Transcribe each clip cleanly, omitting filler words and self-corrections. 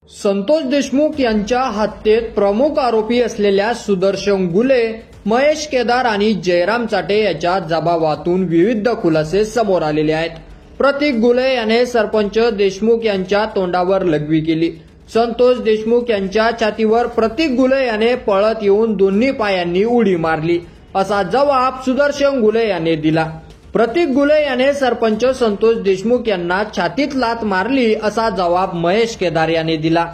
संतोष देशमुख यांच्या हत्येत प्रमुख आरोपी असलेल्या सुदर्शन गुले, महेश केदार आणि जयराम चाटे याच्या जबाबातून विविध खुलासे समोर आलेले आहेत. प्रतीक गुले याने सरपंच देशमुख यांच्या तोंडावर लघवी केली. संतोष देशमुख यांच्या छातीवर प्रतीक गुले याने पळत येऊन दोन्ही पायांनी उडी मारली, असा जबाब सुदर्शन गुले याने दिला. प्रतीक गुले याने सरपंच संतोष देशमुख यांना छातीत लात मारली, असा जबाब महेश केदार याने दिला.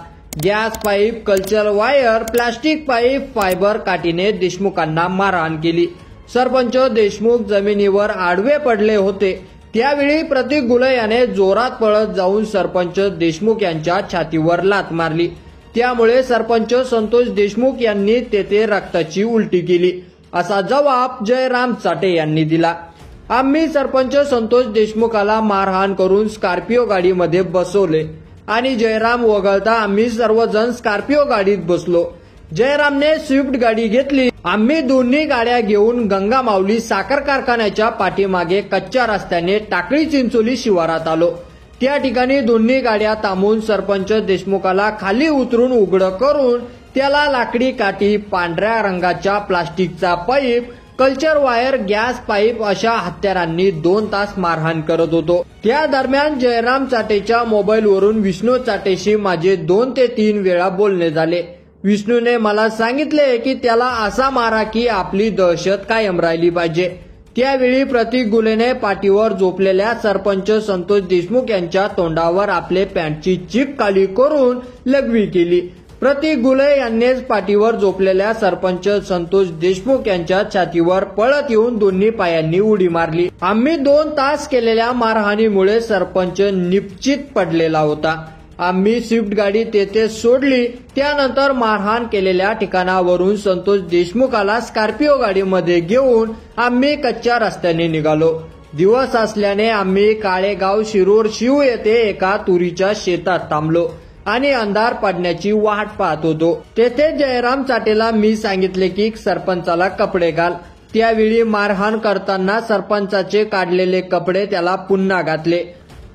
Gas pipe, culture wire, plastic pipe, fibre काठीने देशमुखांना मारहाण केली. सरपंच देशमुख जमिनीवर आडवे पडले होते. त्यावेळी प्रतीक गुले याने जोरात पळत जाऊन सरपंच देशमुख यांच्या छातीवर लात मारली. त्यामुळे सरपंच संतोष देशमुख यांनी तेथे रक्ताची उलटी केली, असा जबाब जयराम चाटे यांनी दिला. आम्ही सरपंच संतोष देशमुखाला मारहाण करून स्कॉर्पिओ गाडीमध्ये बसवले आणि जयराम वगळता आम्ही सर्वजण स्कॉर्पिओ गाडीत बसलो. जयरामने स्विफ्ट गाडी घेतली. आम्ही दोन्ही गाड्या घेऊन गंगामाऊली साखर कारखान्याच्या पाठीमागे कच्च्या रस्त्याने टाकळी चिंचोली शिवारात आलो. त्या ठिकाणी दोन्ही गाड्या थांबवून सरपंच देशमुखाला खाली उतरून उघडं करून त्याला लाकडी काठी, पांढऱ्या रंगाच्या प्लास्टिकचा pipe, culture wire, gas pipe अशा हत्यारांनी 2 तास मारहाण करत होतो. त्या दरम्यान जयराम चाटेच्या मोबाईलवरून विष्णू चाटेशी माझे 2 ते 3 वेळा बोलणे झाले. विष्णूने मला सांगितले की त्याला असा मारा की आपली दहशत कायम राहिली पाहिजे. त्यावेळी प्रतीक गुलेने पाठीवर झोपलेल्या सरपंच संतोष देशमुख यांच्या तोंडावर आपले पॅन्टची चिप खाली करून लघवी केली. प्रतीक गुले यांनीच पाठीवर झोपलेल्या सरपंच संतोष देशमुख यांच्या छातीवर पळत येऊन दोन्ही पायांनी उडी मारली. आम्ही 2 तास केलेल्या मारहाणीमुळे सरपंच निपचित पडलेला होता. आम्ही स्विफ्ट गाडी तेथे सोडली. त्यानंतर मारहाण केलेल्या ठिकाणावरून संतोष देशमुखाला स्कॉर्पिओ गाडीमध्ये घेऊन आम्ही कच्च्या रस्त्याने निघालो. दिवस असल्याने आम्ही काळेगाव शिरूर शिव येथे एका तुरीच्या शेतात थांबलो आणि अंधार पडण्याची वाट पाहत होतो. तेथे जयराम चाटेला मी सांगितले की सरपंचाला कपडे घाल. त्यावेळी मारहाण करताना सरपंचाचे काढलेले कपडे त्याला पुन्हा घातले.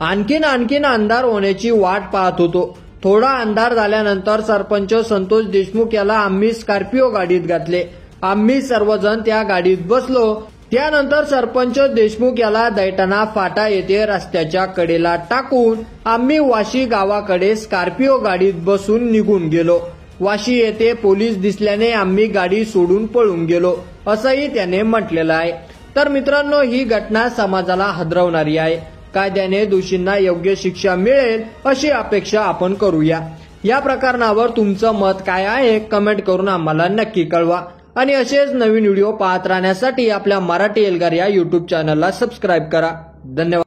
आणखीन अंधार होण्याची वाट पाहत होतो. थोडा अंधार झाल्यानंतर सरपंच संतोष देशमुख याला आम्ही स्कॉर्पिओ गाडीत घातले. आम्ही सर्वजण त्या गाडीत बसलो. त्यानंतर सरपंच देशमुख याला दैठणा फाटा येथे रस्त्याच्या कडेला टाकून आम्ही वाशी गावाकडे स्कॉर्पिओ गाडीत बसून निघून गेलो. वाशी येथे पोलीस दिसल्याने आम्ही गाडी सोडून पळून गेलो, असंही त्याने म्हटलेलं आहे. तर मित्रांनो, ही घटना समाजाला हादरवणारी आहे. कायद्याने दोषींना योग्य शिक्षा मिळेल अशी अपेक्षा आपण करूया. या प्रकरणावर तुमचं मत काय आहे कमेंट करून आम्हाला नक्की कळवा. आणि असेच नवीन व्हिडिओ पाहत राहण्यासाठी आपल्या मराठी एल्गार या युट्यूब चॅनलला सबस्क्राईब करा. धन्यवाद.